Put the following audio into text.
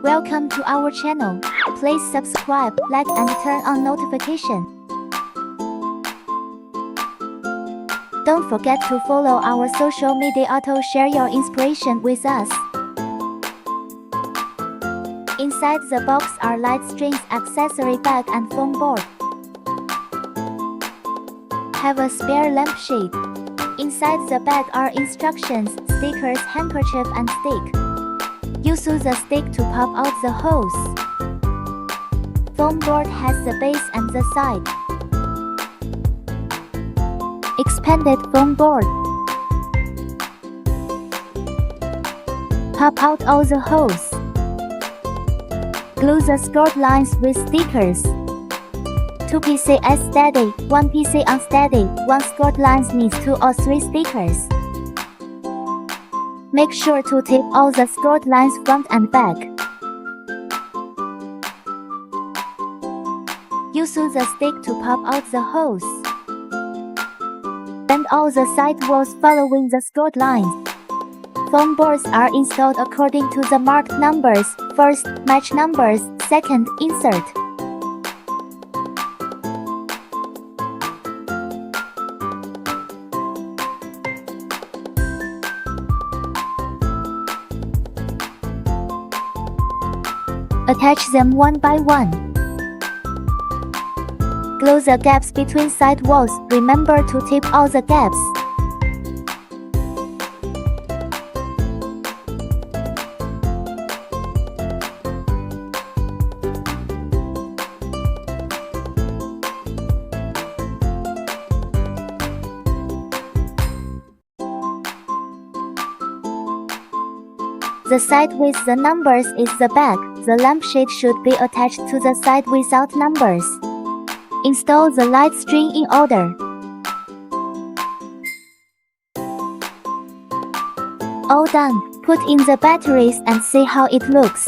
Welcome to our channel. Please subscribe, like and turn on notification. Don't forget to follow our social media to share your inspiration with us. Inside the box are light strings, accessory bag and foam board. Have a spare lampshade. Inside the bag are instructions, stickers, handkerchief and stick. Use the stick to pop out the hose. Foam board has the base and the side. Expanded foam board. Pop out all the hose. Glue the skirt lines with stickers. 2 pieces steady, 1 piece unsteady. 1 skirt lines needs 2 or 3 stickers. Make sure to tape all the skirt lines front and back. Use the stick to pop out the hose. Bend all the side walls following the skirt lines. Foam boards are installed according to the marked numbers. First, match numbers. Second, insert. Attach them one by one. Glue the gaps between side walls. Remember to tape all the gaps. The side with the numbers is the back. The lampshade should be attached to the side without numbers. Install the light string in order. All done. Put in the batteries and see how it looks.